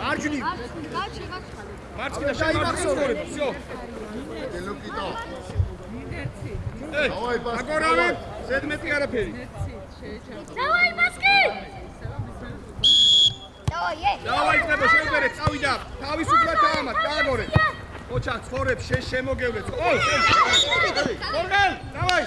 მარჯვნივ. მარცხნივ შემოგვიწევთ. всё. ელოკიტო. დავაი ბასკი. აგორავე, ზედმეტი არაფერი. დავაი ბასკი. დავაი ხება შევდერე, წავიდა. თავისუფლად დაამატ, დააგორე. ოჩა, ცხოვრებ, შემოგევლეთ. ო, ორგან, დავაი.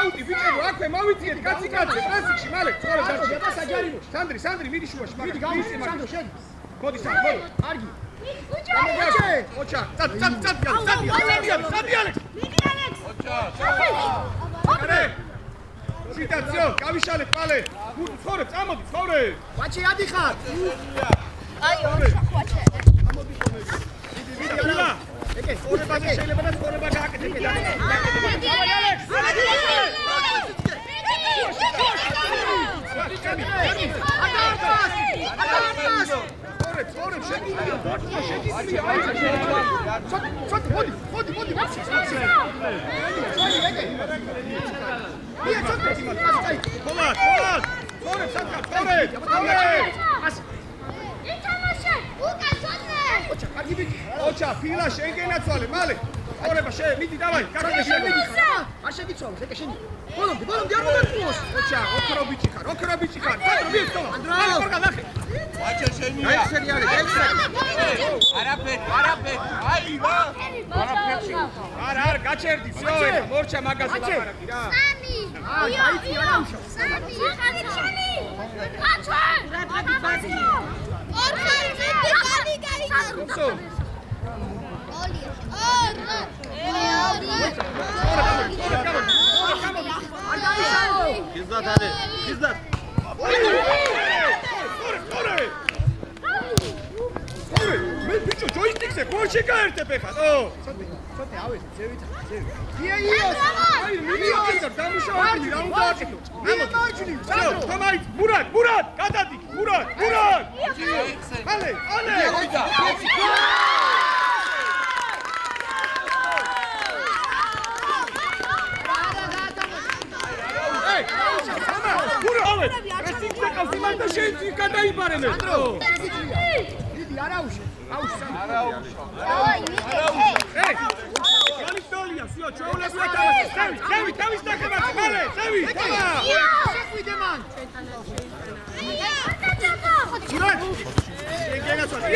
აუტი ვიჭერო აქვე მოვიწიეთ კაცი პრესიკში მალე წორე დაჭი სანდრი მიდი შუაში მიდი გამიწე სანდრო შედი მოდი სანდრო კარგი ოჩა წადი ალექს მიდი ალექს ოჩა კარე სიტაციო გავიშალეთ მალე ცხოვრებ წამოდი ცხოვრე ვაჩი ადიხარ აი ოჩა ვაჩე ამოდი მიდი ეკე ცხოვრებაზე შეიძლება და ცხოვრება გააკეთე ოჩა ფილა შენგენაცვალე მალე ორება მიდი დავაი კაკეთე შემიდი არ შეგიცვალოს ეკე შენი ბოლომდე არ მოგაწუოს ოჩა ოქრო ბიჭი ხარ სანდრო მიიწოვა მალე ორგა ნახე ვაჩა შენია ეხსენი არის არაფერი აი ვა არაფერი არ გაჩერდი всё ეხა მორჩა მაგაზე ლაპარაკი რა აი აიცი არა უშავ სამი კაცო რატები ბაზი მურად გადადი მურად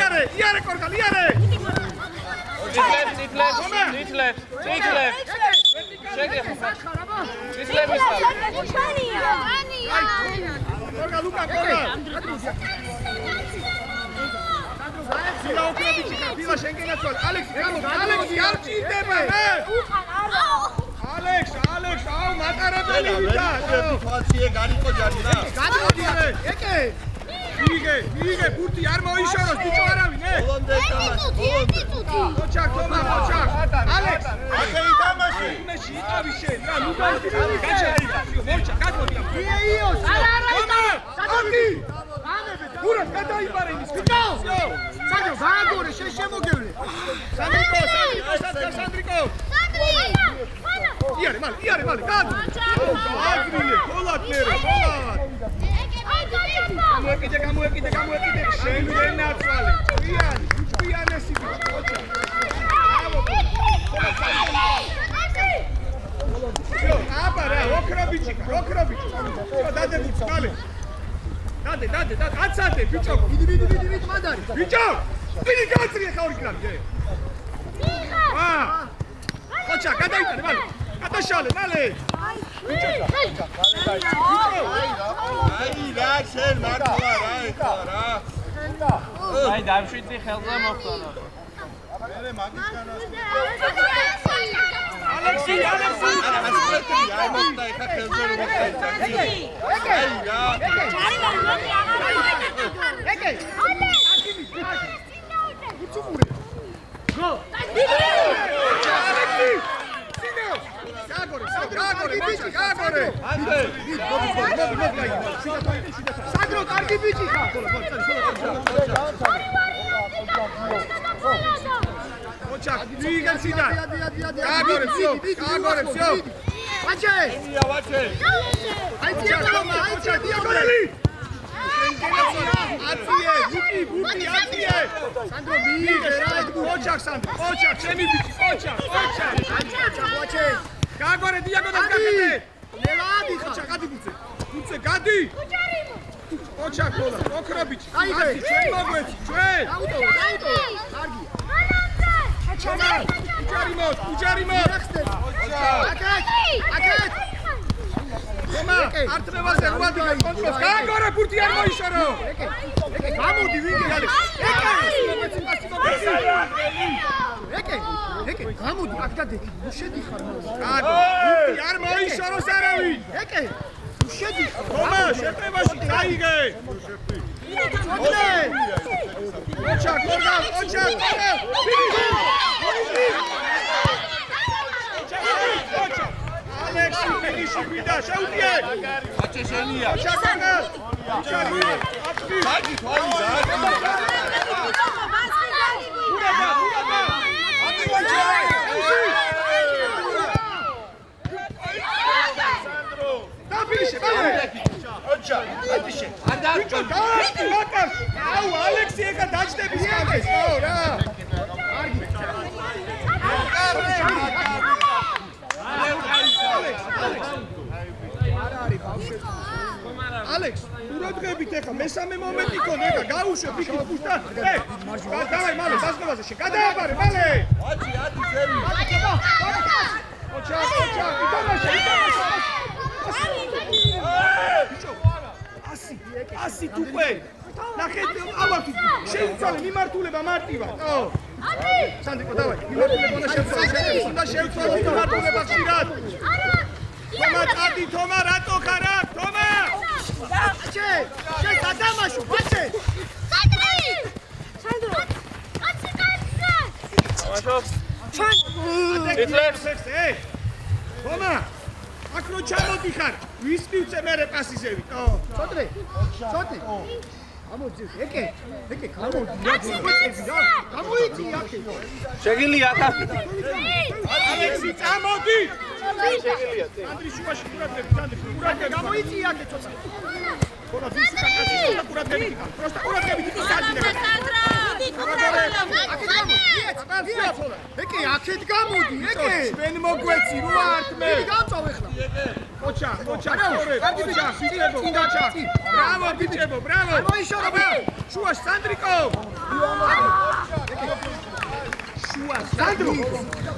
ale Iare corca, iare! Nitlet. Corca, Luca, corca! Fila okrebichika, fila Schengen-აცვალე. Alex, Alex, გარჩი იდება. Alex, აუ მატარებელი ვიდა სიტუაცია გარიყო ჯარი რა გადმოდი ეკე მიიღე ბურთი არ მოიშოროს ბიჭო არავინ ბოლომდე თამაში ოჩაკ თომა ოჩაკ ალექს აკე ითამაში იმეში იყავი შენ რა ნუ გაიჭირი გაჩაიდა მოჩა გადმოდი იოს აკი გურას გადაიბარე ის ბიჭო სანდრო გააგორე შენ შემოგევლე სანდრიკო იარე მალე გააგრილე ხოლატნერე გამოეკიდე შენ ვერ ნაცვალე ჭკვიანესი ბიჭო აბარა ოქრობიჩი დადებუც მალე დადე აცადე ბიჭო ვიდი მანდარი ბიჭო ვიდი გააცრიე ხაური კრამი ხოჩა გადაიტანე მალე გადაშალე მალე აი რა შენ მართლა რა ეხლა რა აი დამშვიდე ხელზე მოხდანა მე მაგისგანა ალექსი აი მოხდა ეხლა ხელზე რომ მოხდა აი რა ეკე გაგორე სანდრო კარგი ბიჭი ხარ ოჩაკ მიიღე სიდან გაგორე всё აჩე აი გაგორელი აციე ბუტი აციე სანდრო მიიღე რა ოჩაკ ჩემი ბიჭი ოჩაკ აჩე გაგორე დიაგონას გაკეთე ლელადი ხარ გადი ბუცე გადი ოჩაკ ხოლა ოქრობიჩი აიღე ჩვენ მოგვეცი ჩვენ აუტო კარგი უჯარი მოდ აკეთ თომა არტმევაზე რუადი კონტროლს გაგორე ბურთი არ მოიშორო გამოდი ვინგე ეკე გამოდი აქ გადადი შედი ხარ ბურთი არ მოიშოროს არავინ ეკე შედი თომა შეტრებაში გაიგე ოჩაკ ალექსი მეგიში ვიდა შეუძიე აჩე შენია ოჩაკანას საგი თვალი აუ ალექსი ეხა დაჭდების კამეს რა ალექს უროდღებით ეხა მესამე მომენტი ქონდა ეხა გაუშვე ფიქრის ფუშტან დავაი მალე საზღვაზე შე გადააბარე მალე აჩი ზევი ოჩაკ იტანაშე ასი თუყვე ნახეთ ავართ შეუცვალე მიმართულება მარტივად სანდრიკო დავაი მიმართულება უნდა შევცვალო მიმართულება ხშირად თომა რატო ხარ აქ თომა აჩე შენ გადამაშო ბაჩე სანდრო კაცი თომა აქ რო ჩამოდიხარ ვის მივწე მერე პასიზევით ცოტრი გამოდი ეკე გამოდი გამოიწი აქე შეგილია ახლა ალექსი წამოდი სანდრი შუაში ყურადღები გამოიწი აქე ცოტა ხოდა ფიზიკაში ყურადღები პროსტა ყურადღები ეკე აქეთ გამოდი ეკე ჩვენ მოგვეცი რო ართ მე გავწავ ეხლა ოჩა ბრავო ბიჭებო ბრავო მოიშორება შუაში სანდრიკო სანდრო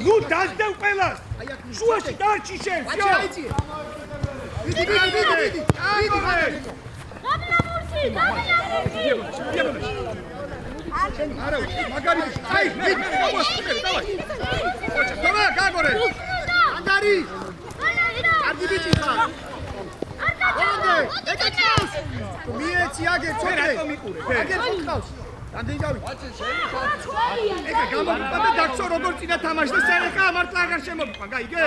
ნუ დაძდევ ყველას შუაში დარჩი შენ აჩე აიწიე ვიდი არა მაგარი აი გავასწრებ დავაი ოჩა თომა გაგორე ანდარი კარგი ბიჭი ხარ. ონდე, ეკეთავს. მიეცი აგერ მე ცოტა. რატომ იყურე? აგერ ხავს. რამდენი დავი? ეხა გამომიყვა და დაგცო როგორ წინა თამაშს და სერეხა ამარტლა აღარ შემომიყვა, გაიგე?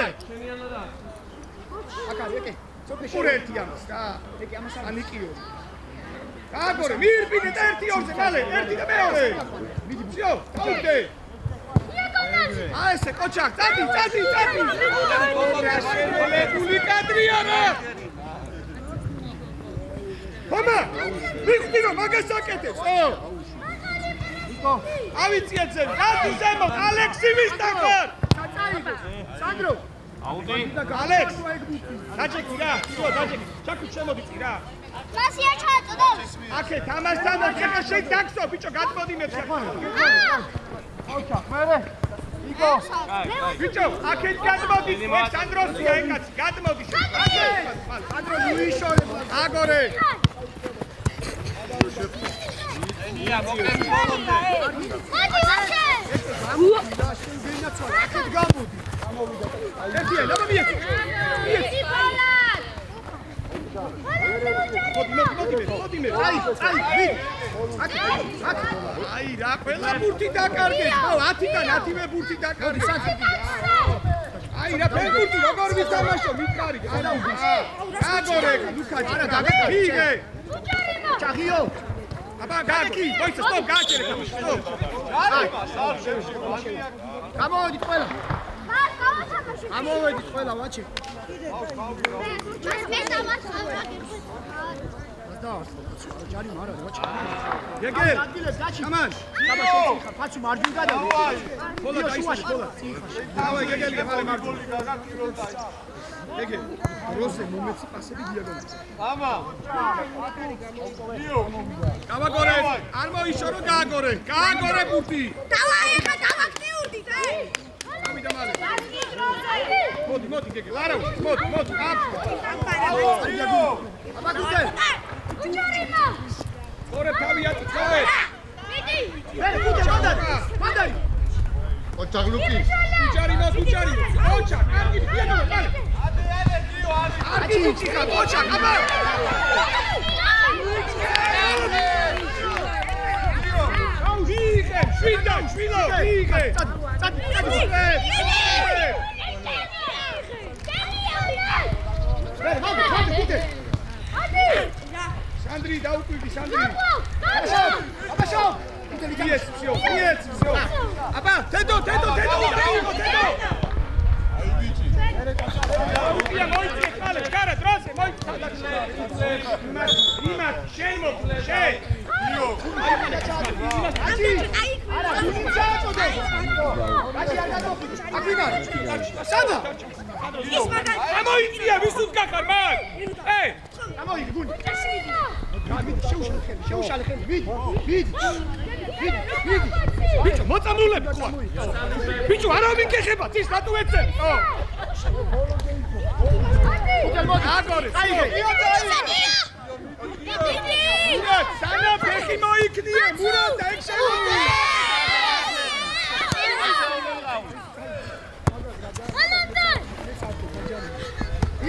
აკა, ეკე. ცოტა ყურე ერთი ამას რა. ეკე ამას არ ანიკიო. გაგორე, მიირბინე და ერთი ორზე, მალე, ერთი და მეორე. მიდი, ვსიო, დაუდე. აი ესე კოჩაკ, წადი. შემოლებული კადრია რა. ხომა, ვიხდი რომ მაგას აკეთებს, ო? იყო. ავიწიეთ ზემოთ, გადი ზემოთ, ალექსი მისტანხარ. წაიღო. სანდრო. აუდი. ალექს. დაჭექი რა, ისო დაჭექი. ჩაკუ შემოდიწი რა. კლასია ჩააწოდო. აკე თამაშთან ეხა შენ დაგსო, ბიჭო, გადმოდი მე ხა. ოჩა, მერე. იყო. ბიჭო, აკეთ გადმოდი, ალექსანდროსია ეკაცი, გადმოდი შენ. სანდრო მიიშორება. აგორე. ნია მოკლედ ბოლომდე. მოდი ვაჩე. და შენ გენაცვალა. აკეთ გამოდი. ერთია, ლაბა მიეცი. მოდი მე. აი, ვიდ. აი რა, ყველა ბურთი დაკარგეს. ხო, 10-დან 10-ვე ბურთი დაკარგეს. აი რა, ფეხბურთი როგორ ვითამაშო, მითხარი. აგორე, ლუკაჯი. არა, დაგიგე. ჩაღიო. აბა, გაგი, მოიცა, სტოპ, გააჩერე, სტოპ. გამოვედით ყველა. გამოვედით ყველა, ვაჩი. ჯარი მარა, ვაჩი. გეგე. ადგილებს გაჩი. ამან. აბა შეჭიხა, ფაცი მარჯვნივ გადავი. ხოლო დაიშვა, ხოლო. დავай, გეგელი, მალე მარჯვნივ. გეგე. როზე მომეცი პასები დიაგონალ. გავაგორე, არ მოიშორო, გააგორე. გააგორე ბურთი. დავაი ხა დავაქტიურდით ე. ამიდა მალე. მოდი, გეგე. არა, მოდი. აბა გუგე. უჯარიმა. ორე თავი აწწოვე. მიდი. მე გუგე მანდარი. ოჩაღლუკი. უჯარიმოს. ოჩა, კარგი დიაგონალ, მალე. არგი უჭიხა, ოჩა, აბა. ვიღე, შვიდო, ვიღე. წადი. მე მოდი გუგე. სანდრი დაუკვირდი, სანდრი. აბა შო. მიეც, всё. აბა, თედო. აუკია მოიწიეთ, მალე, გარა დროზე, მოიწიეთ. იმათ, შენ მოკლე, შენ. არა, ჩააწოდე. გაჩი არ გადავხიდე. აკინარ. სადა. ამოიწია, ვის უდგახარ მაგ? ამოიგი გუნი. შეუშალე ხელი. ვიდი. ბიჭო, მოწამულები ყვა. ბიჭო, არავინ გეხება, წის რატო ეცემ? აგორე, წაიგე. მურატ, სანა ფეხი მოიქნიე, მურატ, ეგ შემოდი.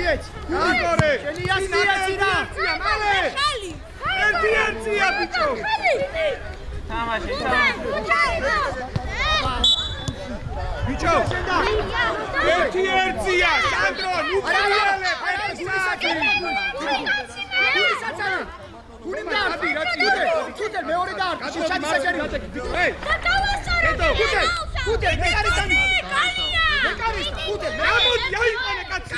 იეც. აგორე. შენი ასიაცი რა. მალე. ერთია, ბიჭო. თამაში. ბიჭო, ერთია, სანდრო, ნუქაიელე, პერსაკი. გუნი დადი რა წუთე მეორე დაარქვა ჩაჭი საჯარი ეი გუდე მე არის სამი კალია გუდე გამოდი აიყანე კაცი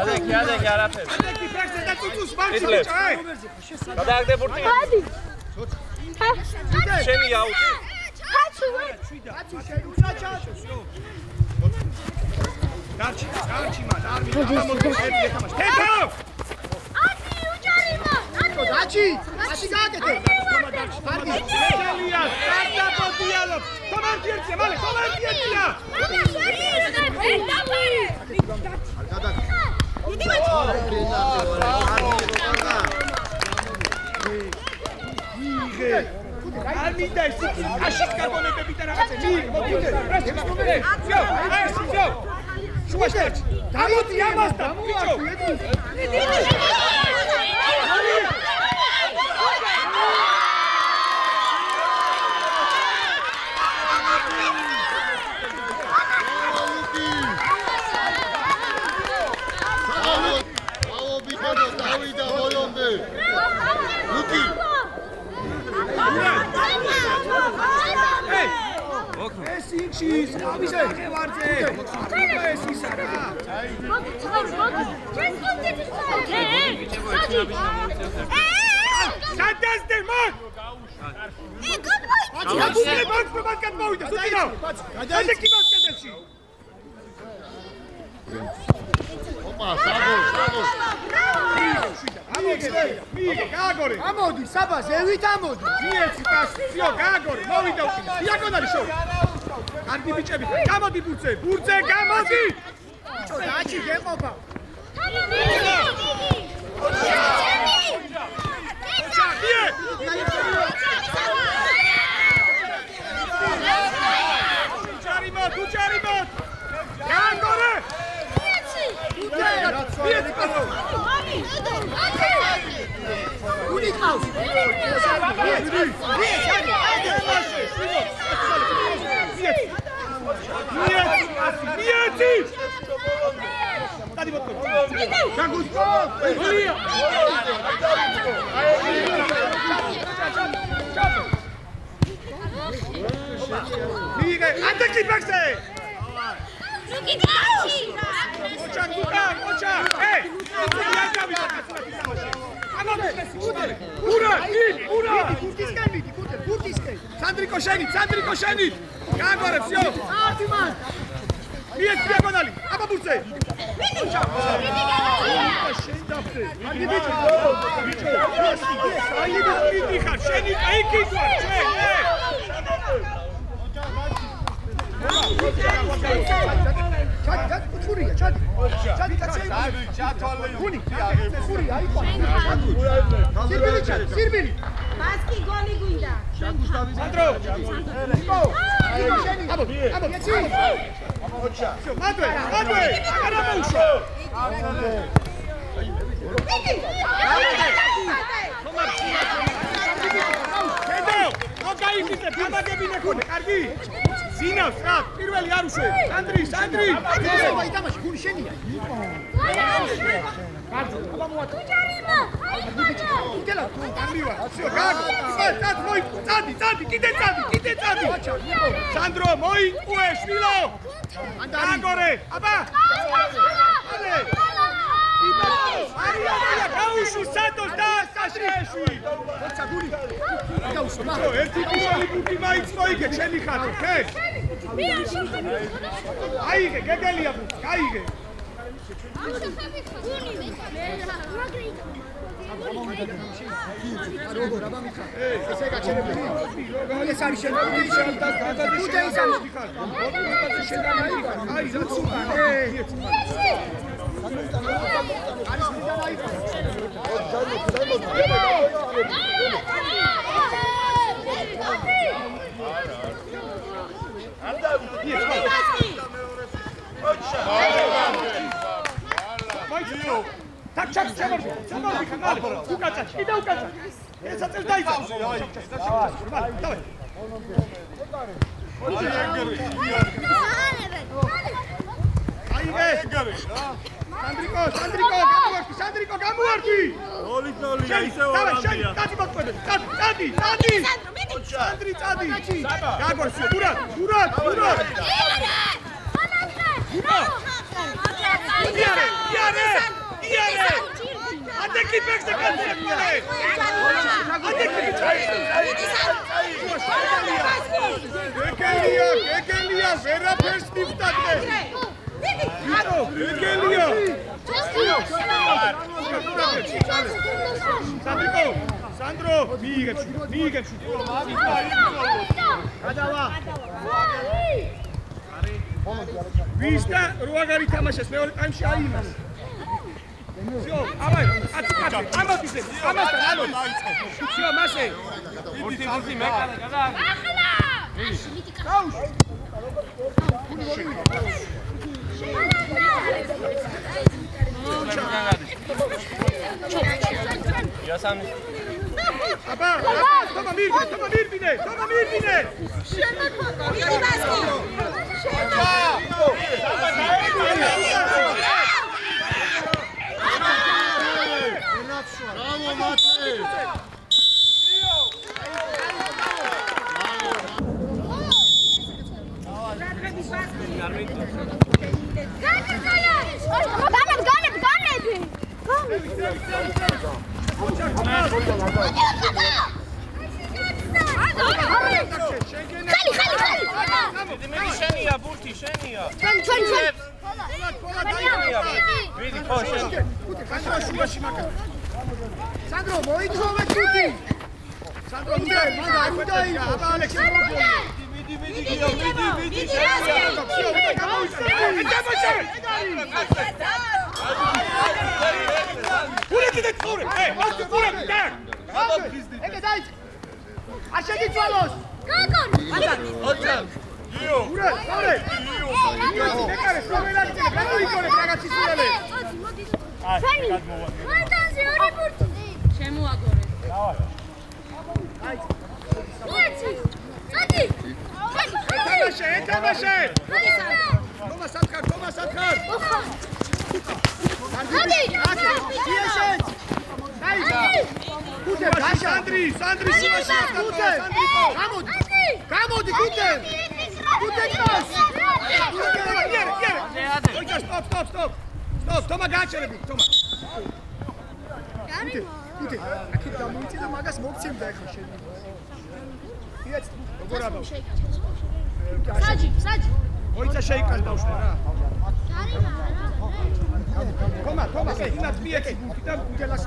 ადექი არაფერი ადექი ფრაქცია და წუწუს მარჩი ბიჭო აი გადააგდე ბურთი შენი აუტი კაცი შეუცაჩა დარჩი მან არ მიყავა მოდი ერთი ეთამაშ თეთო ათი უჯარიმა დაჩი გააკეთე კარგი მეგელია სტარტაპოდიალო კომენტიეცია მალე კომენტიეცია არ მინდა ეს აშის კარბონეტები და რაღაცა მიიღ მოგიდე პრესი მაგომერე ზო აი ზო შუაშტარჩ დამოდი ამასთან ბიჭო დავიდა ბოლომდე ლუკი ეს იქშის ამისა ხევარზე ეს ისა რა სადასდე მაგ მაგ მოვიდა სულიო გადაიჭი ბასკეტში ოპა საბო მიიღე გააგორე ამოდი საბა ზევით ამოდი მიეცი პასი ძიო გააგორე მოვიდა უკან დიაგონალი შო კარგი ბიჭები გამოდი ბურთზე გამოდი ბიჭო დაჭი გეყოფა უჩარიმოთ გააგორე მიეცი პასო უნიკავს მიეცი დადი ბოტო გაგუსტო ოლია მიიღე ანდაკი ბაქსე ოჩა გუკა ოჩა ურა ბურთისკენ სანდრიკო შენი გააგორებ სიო არტიმან მიეც დიაგონალი აბა ბურთზე შენ დაფრე აგი ბიჭო აიდი ხარ შენი აიგი ვარ შენ ჩადი კუჩურია ჩადი კაცები ჩათვალე გუნი კური აიყვა სირბილი ბასკი გოლი გვინდა სანდრო აბო ეცი მადვე არა მოუშო შედო მოგაიფიცე გამაგები ნეკონე კარგი ზინავს რა პირველი არ უშვე სანდრი ითამაში გუნი შენია აბა მოატო უტელა ამივა სიო გაგო წადი კიდე წადი სანდრო მოიყვე შვილო ანდაგორე აბა არია გაუშვი სადოს და საშეში ოცა გუნი გაუსვა ერთი კიშელი ბუთი მაიწყო იგე ჩემი ხარ ხე აიღე გეგელია ბუთი აიღე როგორ აბა მიხარ ესე გაჩერებული ეს არის შენ გუნი შენ და გუნი ის არის შენ და აი რა ცუა არის მიდან აიყო Tak czas przemorzi, kanale, ukazać, idę ukazać. Jest coś dajcie. Dawaj. Ajde. Sandriko, gamuarki. Dawaj, Sandri podpowiedz. Sandri. Gagor, Murat. Iare. Adeki pekse kadar kole. Adeki Egelia, vera perspektifte. Egelia. Sandro, მიიგებს. გადავა. ვის და რო აღარ ითამაშეს მეორე ტაიმში აი იმას. всё, давай, აწიკაცე, ამოდიზე, ამასთან, ანუ. всё, მასე. ბურთი მეკანა გადააგდე. გაუშვ. იასამი. აბა, თომა მირბინე. Bravo, Matej! მე შენია ბურთი, შენია. ვიდი ხო შენ. სანდრო მოიწოვე თვითი სანდრო მიდაი აბა ალექსი. მიდი. ურეკიდე წორე. ურეკიდე. ეგე დაიწყ არ შეგიცვალოს Oczek! Iu! ურე, წორე. ეკარე, სოველაკი, გამოიკორე რაღაცის სულელე. შემოაგორე. ეთამაშე. თომას ათხარ. სანდრი შუაში გამოდი გუტე წავს სტოპ თომა გააჩერები თომა გუტე აქ გამოიწი და მაგას მოგცემდა ახლა შენ იეც როგორ აბავ საჯი მოიცა შეიკალ ბავშვი რა თომა ინაც მიეკი და უჯელას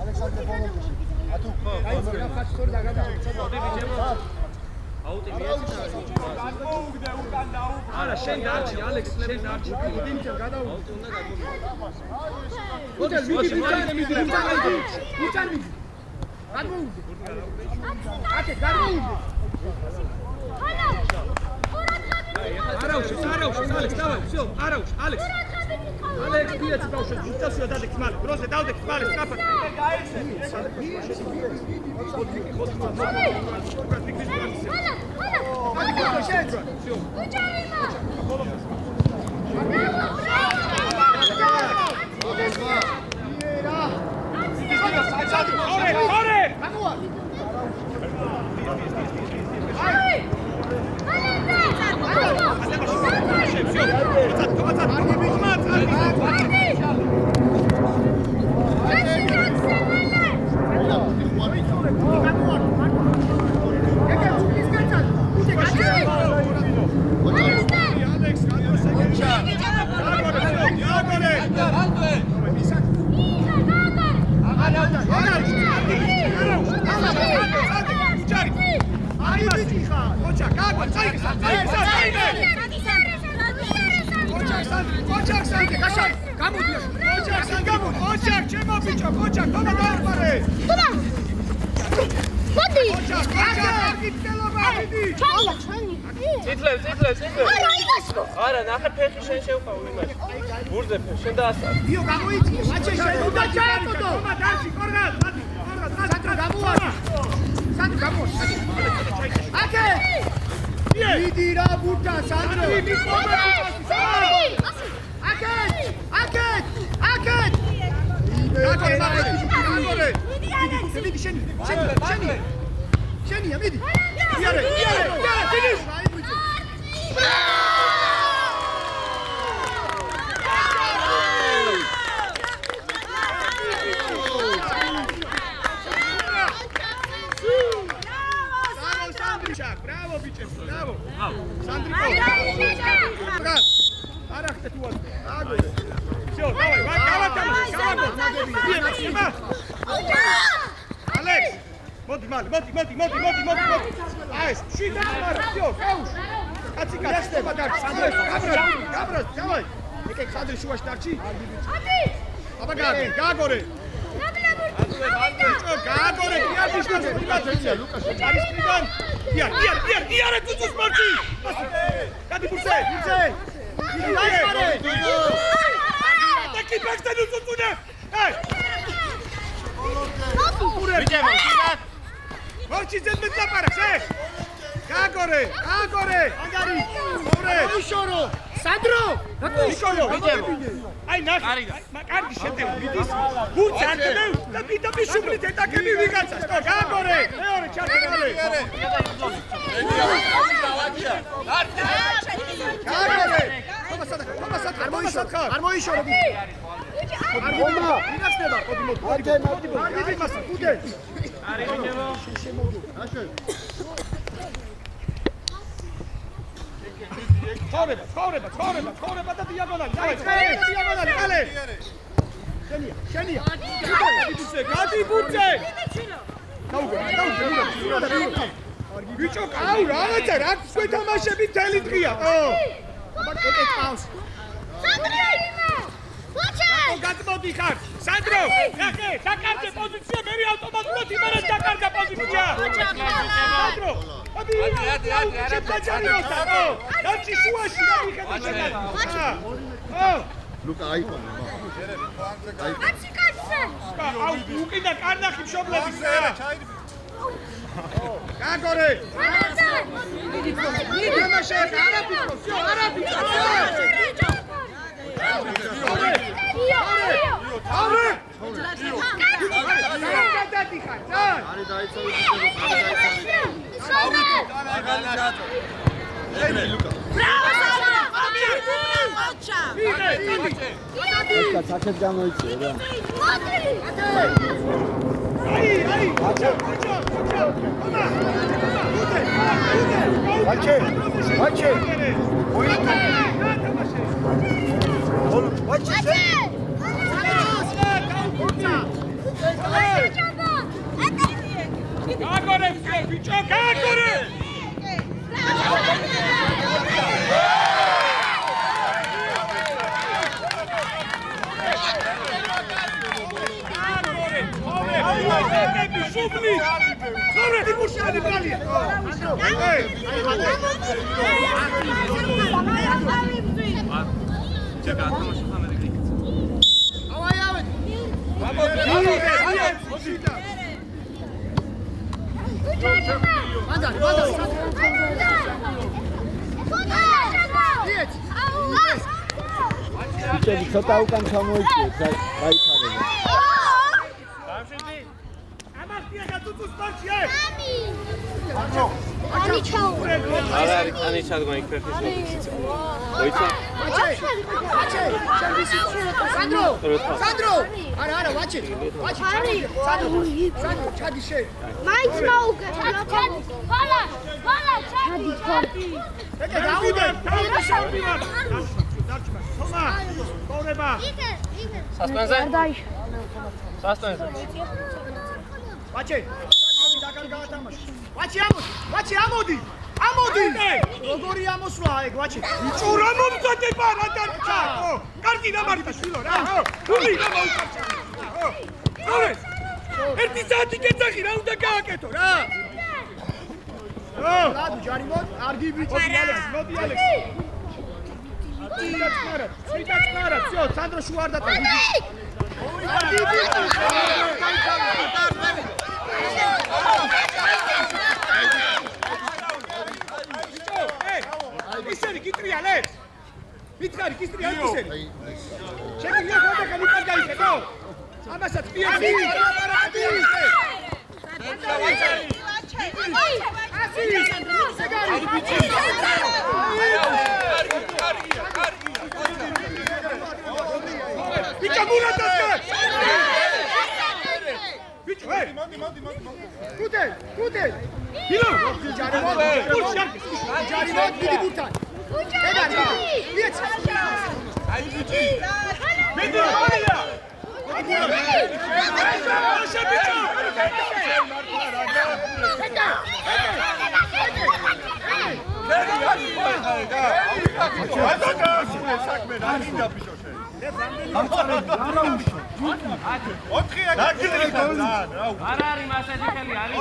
ალექსანდრე ბოლოვიჩი ათუ აი რა ფაქტორი დაგადაუცა არა შენ დარჩი ალექს შენ დარჩი დინჯა გადაუ გუტე მიდი აკე გადმოუდი არაუშე ალექს დავай всё არაუშე ალექს პიეცი ბავშვი უცასია დადექს მალე დროზე დავდექს მალე სწრაფად არა ნახე ფეხი შენ შევყავ იმაში ბურზე შენ დაასწარ იო გამოიწი მაჩე შენ უნდა ჩააკოდო თომა დარჩი კორნად სანდრო გამოვა სანდრო გამოვა აკე მიდი რა ბურთა სანდრო აკე შენია მიდი იარე ფინიშ Bravo, bicho, bravo. Sandri, arахте tu az. Всё, давай, Alex, მოდი. Აი, შიდა მარა, всё, გაუშ. კაცი, გაბრას, давай. ეკე სანდრი შუაში დარჩი. აბა გააგორე ბიჭო გააგორე იარდის გაზე იმათია ლუკას არის მიდან იარე წუწუს მარჩი გადი ბურცე იარე დაკი ბაქტენუ წუწუნე ბიჭებო კიდათ მარჩი ზედმე წაპარაკს გააგორე ანგარი ორე იშორო სანდრო იშორო აი ნახე კარგი შეტევა მიდის გუც არკდე და პიტაპი შუბლით ეტაკები ვიღაცას და გააგორე მეორე ჩართულე გააგორე არ მოიშორო არ მომა ვიღაცდება მოდი მასა კუდე არის ბიჭებო ცხოვრება და დიაგონალი კალე შენია გადი ბურცე ბიჭო კაუ რაღაცა რა გვეთამაშები თელი დღეა გაწმოდი ხარ სანდრო ნახე დაკარგე პოზიცია მერი ავტომატურად იმერეს დაკარგა პოზიცია სანდრო ადი დაჩი შუაში რა მიხედა შეგა ლუკა აიფონი აუ უკიდა კარნახი მშობლების გაგორე ნიმაშე არაფიქრო всё არაფიქრო არე საერთოდ გამოიწია რა გაგორე ბიჭო გაგორე შუბლი ხორე დიმუშანი ბალია ჩეკა თამაში ხამერი გიქცე ბიჭები ცოტა უკან ჩამოიწიეთ გაიფარებინე გამშვიდი ამახტია გაწუწუს მარჩი Ani chau. არა არის კანი ჩადგმა იქ ფერფის მოიცა სანდრო სანდრო არა ვაჩი Ani. სანდრო ჩადი შე Მაინც მოუგე. Ვალა, ჩადი ხარდი. ეკე დაუდე თომა ყურება სასპენზე სასპენზე ვაჩი დაკარგა თამაში ვაჩი ამოდი როგორი ამოსვლა ეგ ვაჩი ბიჭო რა მომწოდება რა დარჩა კარგი დამართა შვილო რა გული რა მოუკარჩა ერთი საათი კეცახი რა უნდა გააკეთო რა ლადუ ჯარიმოთ კარგი ბიჭო მოდი ალექს სვიტაჩკარა всё სანდრო შუ არ დატა კარგი ბიჭო ისერი გიტრიალებს მითხარი გიტრიალებს ისერი შეგვიძლია გადაგა მითხარ გაიხედო ამასაც პიესი ბიჭო მურატასკა ბიჭო კუდე ილო ჯარიმოდ დიდი ბურთან მიეც აი ბიჭი მედი ხარია აშა ბიჭო საქმე რა გინდა ბიჭო შენ არ არის მასეთი ხელი არის.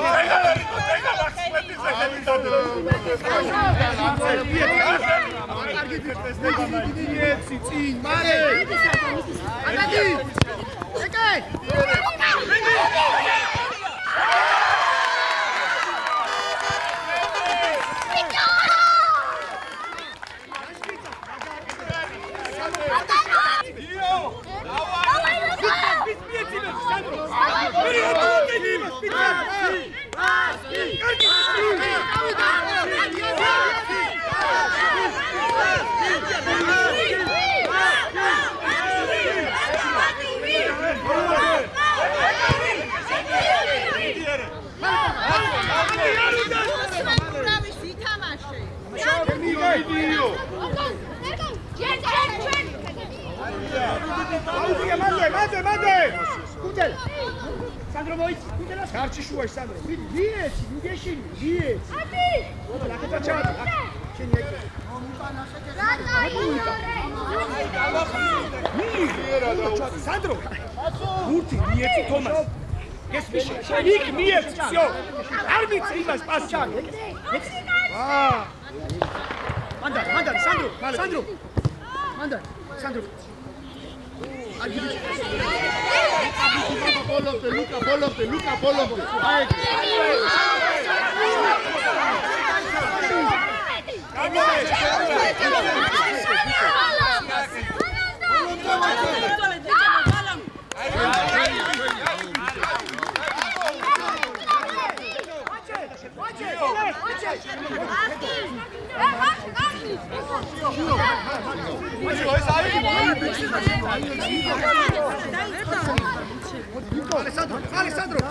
Sandro Moiz, Carci shuai Sandro. Vies, Mugeshin, vies. Ati. La che facciamo? Sandro. Urti, vies Thomas. Gesmische. Nik miet, всё. Arbit imas pascha. Ah. Manda, Sandro. Manda, Sandro. Luca Polompe. Alessandro!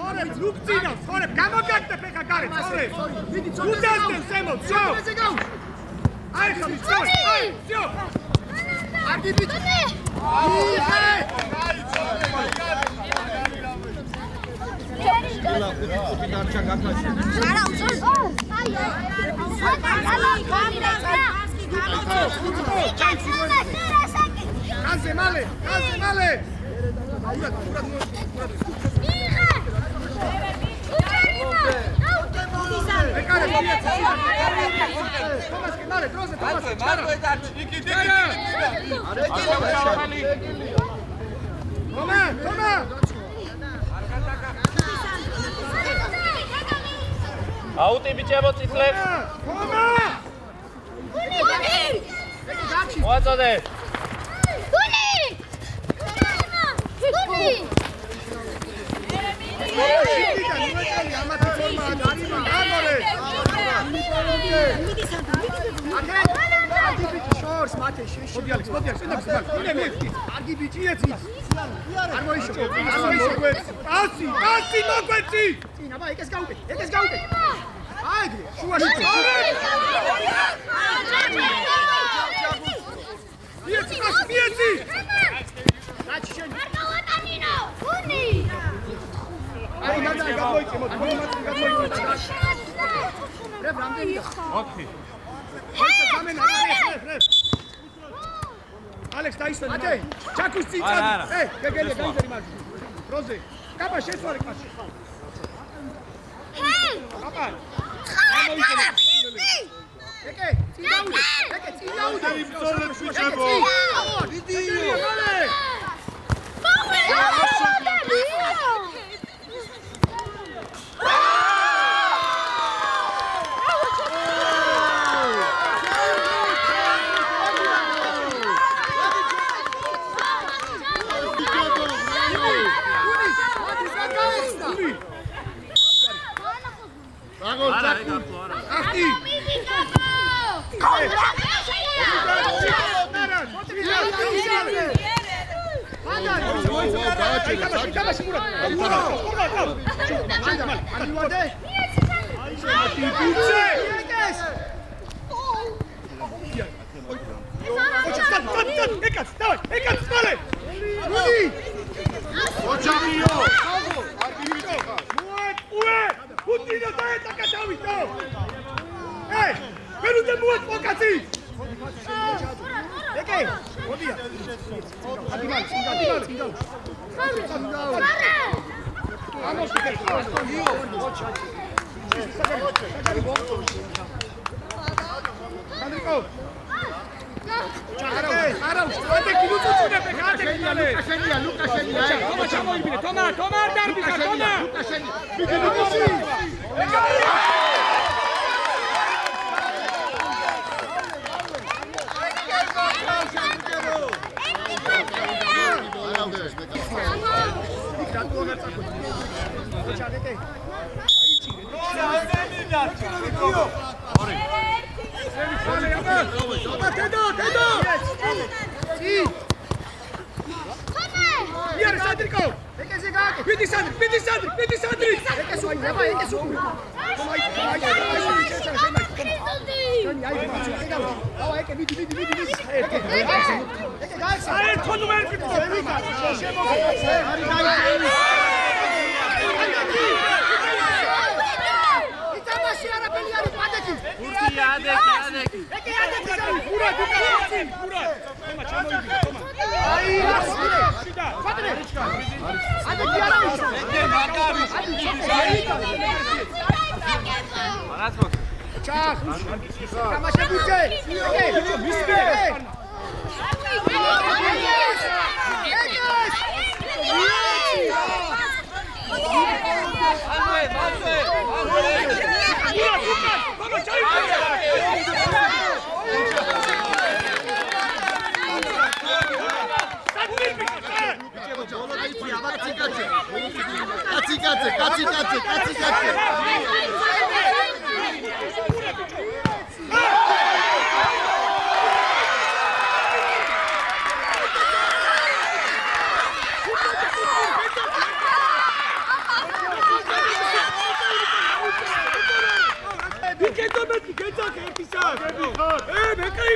Soreb, lukcina, soreb, gamogakte peka garet, soreb. Udastem semo, vsio. Aj, Hamis, aj, vsio. Argi bić. Kaze male, kaze male. Auti bičevo ciflek. Moacode. Alex, დაისვენ. ჩაკუს წიწადი. გეგელი გაიზარი მარჯვნივ. როზე. კაპა შეცვალე კაცი. კაპა. ეკე, წინაუდე. ეკე, წინაუდე. იმწოლეთ ბიჭებო. დიდიო.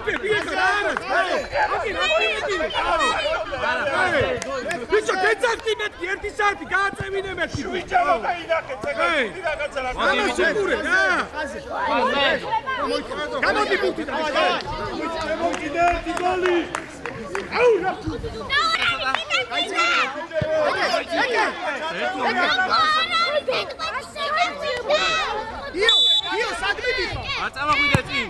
აკიპები ეხლა რა არის? ბიჭო, გეძახდი მეთქი 1 საათი გააწევინე მეთქი. შვიჭალა დაინახეთ ეგ რაღაცა რა. ამა შეგურე რა. გამოდი ბუთიდან. შემოგიდე გოლი. აუ რა. იო, საგმიდი. აწამაგვიდე წინ.